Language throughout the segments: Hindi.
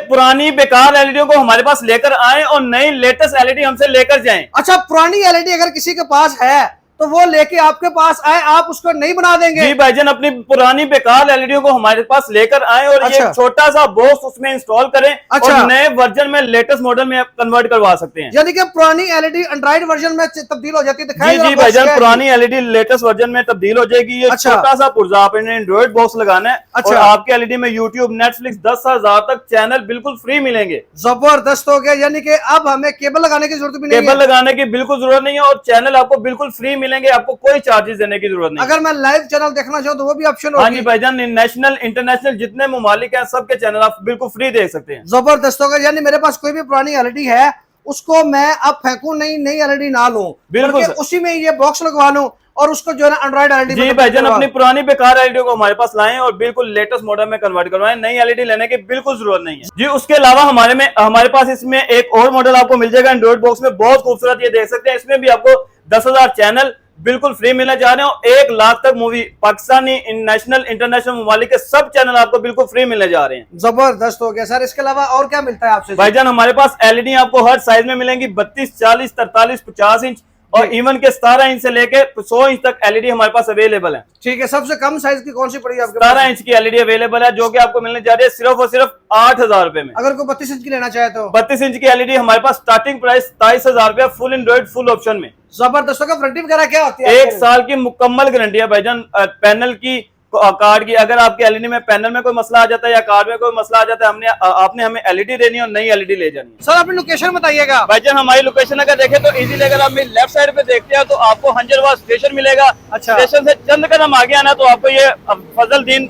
पुरानी बेकार एलईडी को हमारे पास लेकर आए और नई लेटेस्ट एलईडी हमसे लेकर जाएं। अच्छा, पुरानी एलईडी अगर किसी के पास है तो वो लेके आपके पास आए, आप उसको नहीं बना देंगे? जी भाईजान, अपनी पुरानी बेकार एलईडी को हमारे पास लेकर आए और अच्छा। ये छोटा सा बॉक्स उसमें इंस्टॉल करें। अच्छा। और नए वर्जन में लेटेस्ट मॉडल में कन्वर्ट करवा सकते हैं। यानी कि पुरानी एलईडी एंड्रॉइड वर्जन में तब्दील हो जाती है। जी जी भाईजान, पुरानी एलईडी लेटेस्ट वर्जन में तब्दील हो जाएगी। ये अच्छा। छोटा सा पुर्जा आपने एंड्रॉइड बॉक्स लगाना है। अच्छा। और आपके एलईडी में यूट्यूब, नेटफ्लिक्स 10,000 तक चैनल बिल्कुल फ्री मिलेंगे। जबरदस्त हो गया। यानी कि अब हमें केबल लगाने की जरूरत भी नहीं है। केबल लगाने की बिल्कुल जरूरत नहीं है और चैनल आपको बिल्कुल फ्री मिलेंगे। आपको कोई चार्जेस देने की जरूरत नहीं। अगर मैं लाइव चैनल देखना चाहूँ तो वो भी ऑप्शन हाँ होगी? जी भाईजान, नेशनल इंटरनेशनल जितने ममालिक हैं सबके चैनल आप बिल्कुल फ्री देख सकते हैं। जबरदस्त होगा। यानी मेरे पास कोई भी पुरानी एलईडी है उसको मैं अब फेंकूं नहीं, नई एलईडी ना लूं, बिल्कुल बल्कि उसी में ये बॉक्स लगवा लूं और उसको जो है ना एंड्रॉइड एलईडी जी भाईजान, अपनी पुरानी बेकार एलईडी को हमारे पास लाएं और बिल्कुल लेटेस्ट मॉडल में कन्वर्ट करवाएं। नई एलईडी लेने की बिल्कुल जरूरत नहीं है जी। उसके अलावा हमारे पास इसमें एक और मॉडल आपको मिल जाएगा एंड्रॉइड बॉक्स में, बहुत खूबसूरत। ये देख सकते हैं, इसमें भी आपको 10,000 चैनल बिल्कुल फ्री मिलने जा रहे हैं। 1 लाख तक मूवी पाकिस्तानी, नेशनल, इंटरनेशनल ममालिक के सब चैनल आपको बिल्कुल फ्री मिलने जा रहे हैं। जबरदस्त हो गया सर। इसके अलावा और क्या मिलता है आपसे? भाईजान, हमारे पास एलईडी आपको हर साइज में मिलेंगी, 32, 40, 43, 50 इंच और इवन के 17 इंच से लेके 100 इंच तक एलईडी हमारे पास अवेलेबल है। ठीक है। सबसे कम साइज की कौन सी पड़ेगी आपके? 17 इंच की एलईडी अवेलेबल है, जो कि आपको मिलने जा रही है सिर्फ और सिर्फ 8,000 रुपए में। अगर कोई 32 इंच की लेना चाहे तो? 32 इंच की एलईडी हमारे पास स्टार्टिंग प्राइस 27,000 रुपया, फुल एंड्रॉइड फुल ऑप्शन में। जबरदस्त होगा। वारंटी वगैरह क्या होती है? 1 साल की मुकम्मल गारंटी है भाईजान। पैनल की, कार्ड की, अगर आपके एलईडी में पैनल में कोई मसला आ जाता है या कार्ड में कोई मसला आ जाता है, आपने हमें एलईडी देनी है और नई एलईडी ले जानी है। सर अपनी लोकेशन बताइएगा। भाईजान, हमारी लोकेशन अगर देखें तो इजीली, अगर आप मेरी लेफ्ट साइड पे देखते हैं तो आपको हंजरवाद स्टेशन मिलेगा। अच्छा। स्टेशन से चंद कदम आगे आना तो आपको ये फजल दीन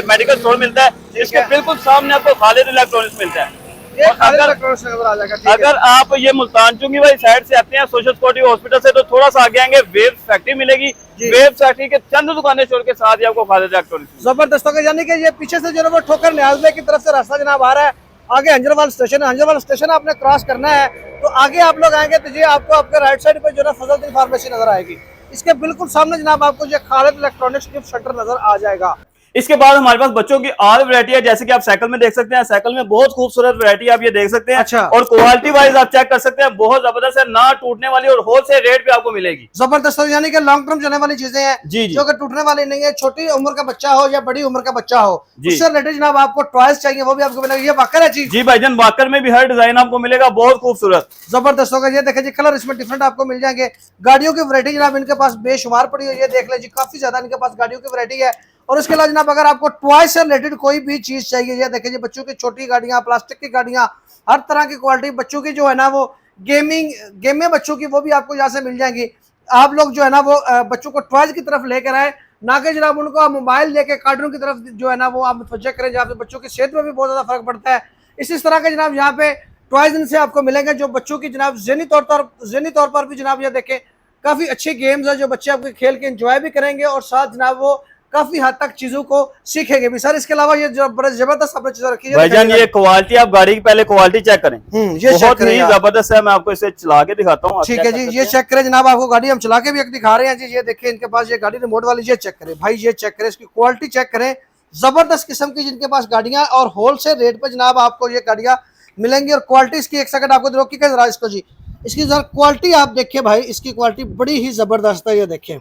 मेडिकल स्टोर मिलता है। इसके बिल्कुल सामने आपको खालिद इलेक्ट्रॉनिक्स मिलता है। अगर आप ये मुल्तान चुंगी वाली साइड से आते हैं सोशल सिक्योरिटी हॉस्पिटल से, तो थोड़ा सा आगे आएंगे, वेव फैक्ट्री मिलेगी। वेव फैक्ट्री के चंद दुकानें छोड़ के साथ ही आपको खालिद इलेक्ट्रॉनिक्स। जबरदस्त होगा। यानी कि ये पीछे से जो है वो ठोकर न्याज़ की तरफ से रास्ता जनाब आ रहा है। आगे हंजरवाल स्टेशन है। हंजरवाल स्टेशन आपने क्रॉस करना है तो आगे आप लोग आएंगे तो ये आपको आपके राइट साइड पे जो है फजल दीन फार्मेसी नजर आएगी। इसके बिल्कुल सामने जनाब आपको ये खालिद इलेक्ट्रॉनिक्स गिफ्ट सेंटर नजर आ जाएगा। इसके बाद हमारे पास बच्चों की और वैरायटी है, जैसे कि आप साइकिल में देख सकते हैं। साइकिल में बहुत खूबसूरत वैरायटी आप ये देख सकते हैं। अच्छा। और क्वालिटी वाइज आप चेक कर सकते हैं, बहुत जबरदस्त है, ना टूटने वाली और होलसेल रेट पे आपको मिलेगी। जबरदस्त। यानी कि लॉन्ग टर्म चलने वाली चीजें हैं जी जी, जो कि टूटने वाली नहीं है। छोटी उम्र का बच्चा हो या बड़ी उम्र का बच्चा हो, जी। उससे रिलेटेड जनाब आपको टॉयज चाहिए वो भी आपको मिलेगा। ये वाकर है चीज? जी भाईजान, वाकर में भी हर डिजाइन आपको मिलेगा, बहुत खूबसूरत। जबरदस्त होगा। ये देखें जी, कलर इसमें डिफरेंट आपको मिल जाएंगे। गाड़ियों की वैरायटी जनाब इनके पास बेशुमार पड़ी है। ये देख लें जी, काफी ज्यादा इनके पास गाड़ियों की वैरायटी है। और उसके अलावा जनाब अगर आपको टॉय से रिलेटेड कोई भी चीज चाहिए, ये देखें जी, बच्चों की छोटी गाड़ियां, प्लास्टिक की गाड़ियां, हर तरह की क्वालिटी बच्चों की जो है ना वो गेम में बच्चों की, वो भी आपको यहाँ से मिल जाएंगी। आप लोग जो है ना वो बच्चों को टॉयज की तरफ लेकर आए, ना कि जनाब उनको मोबाइल लेके कार्टून की तरफ जो है ना वो आप मुतवज्जह करें, जहाँ पे बच्चों की सेहत में भी बहुत ज्यादा फर्क पड़ता है। इस तरह के जनाब यहाँ पे टॉयज इनसे आपको मिलेंगे जो बच्चों की जनाब ज़हनी तौर पर भी जनाब ये देखें काफी अच्छे गेम्स है जो बच्चे आपके खेल के एंजॉय भी करेंगे और साथ जनाब वो काफी हद तक चीजों को सीखेंगे भी। सर इसके अलावा ये जबरदस्त आपने चीजें रखी है भाईजान। ये क्वालिटी, आप गाड़ी की पहले क्वालिटी चेक करें, ये बहुत ही जबरदस्त है। मैं आपको इसे चला के दिखाता हूँ। ठीक है जी, ये चेक करें जनाब, आपको गाड़ी हम चला के भी दिखा रहे हैं जी। ये देखिए इनके पास ये गाड़ी रिमोट वाली, ये चेक करें भाई, ये चेक करें, इसकी क्वालिटी चेक करें। जबरदस्त किस्म की जिनके पास गाड़ियां और होलसेल रेट पे जनाब आपको ये गाड़ियां मिलेंगी। और क्वालिटी इसकी, एक सेकंड आपको रोकिएगा जरा इसको जी, इसकी जरा क्वालिटी आप देखिए भाई, इसकी क्वालिटी बड़ी ही जबरदस्त है। ये देखें,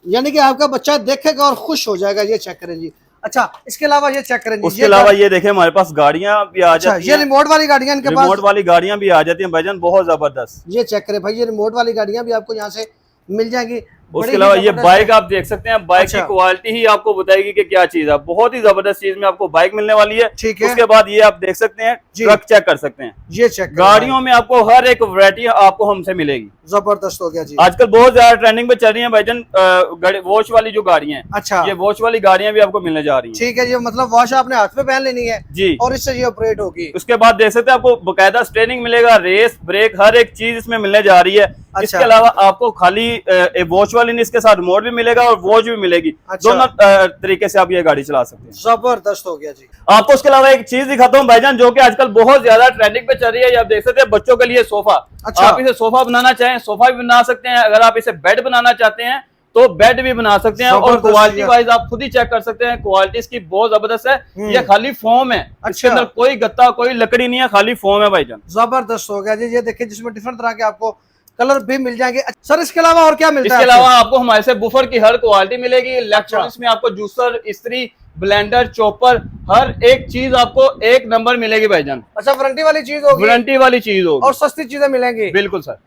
यानी कि आपका बच्चा देखेगा और खुश हो जाएगा। ये चेक करें जी। अच्छा, इसके अलावा ये चेक करें जी, उसके अलावा ये देखें हमारे पास गाड़ियां भी आ जाती हैं। ये रिमोट वाली गाड़ियां इनके पास, रिमोट वाली गाड़ियां भी आ जाती हैं भाईजान, बहुत जबरदस्त। ये चेक करें भाई, ये रिमोट वाली गाड़ियां भी आपको यहाँ से मिल जाएंगी। उसके अलावा ये बाइक आप देख सकते हैं, बाइक की क्वालिटी ही आपको बताएगी कि क्या चीज है। बहुत ही जबरदस्त चीज में आपको बाइक मिलने वाली है। ठीक है। उसके बाद ये आप देख सकते हैं, ट्रक चेक कर सकते हैं। ये चेक गाड़ियों में आपको हर एक वैरायटी आपको हमसे मिलेगी। जबरदस्त हो गया जी। आजकल बहुत ज्यादा ट्रेंडिंग पे चल रही है भाईजान वॉच वाली जो गाड़ियां हैं। अच्छा, ये वॉच वाली गाड़ियां भी आपको मिलने जा रही हैं। ठीक है जी, मतलब वॉच आपने हाथ में पहन लेनी है जी, और इससे ये ऑपरेट होगी। उसके बाद देख सकते हैं आपको बकायदा स्टीयरिंग मिलेगा, रेस ब्रेक हर एक चीज इसमें मिलने जा रही है। अच्छा। इसके अलावा आपको खाली वॉच वाली नहीं, इसके साथ रिमोट भी मिलेगा और वॉच भी मिलेगी। अच्छा। दोनों तरीके से आप ये गाड़ी चला सकते हैं। जबरदस्त हो गया जी। आपको उसके अलावा एक चीज दिखाता हूँ भाईजान, जो कि आजकल बहुत ज्यादा ट्रेंडिंग पे चल रही है। ये आप देख सकते हैं, बच्चों के लिए सोफा। अच्छा। आप इसे सोफा बनाना चाहें, सोफा भी बना सकते हैं। अगर आप इसे बेड बनाना चाहते हैं तो बेड भी बना सकते हैं। और जबरदस्त क्वालिटी यार। वाइज आप खुद ही चेक कर सकते हैं, क्वालिटी इसकी बहुत जबरदस्त है। ये खाली फोम है, इसके अच्छा। अंदर कोई गत्ता कोई लकड़ी नहीं है, खाली फोम है भाईजान। जबरदस्त हो गया जी। ये देखिए जिसमें डिफरेंट तरह के आपको कलर भी मिल जाएंगे। सर इसके अलावा और क्या मिलता इसके है अलावा आपको हमारे से बुफर की हर क्वालिटी मिलेगी। इलेक्ट्रॉनिक्स में आपको जूसर, इस्त्री, ब्लेंडर, चॉपर, हर एक चीज आपको एक नंबर मिलेगी भाईजान। अच्छा वारंटी वाली चीज होगी वारंटी वाली चीज होगी और सस्ती चीजें मिलेंगी। बिल्कुल सर।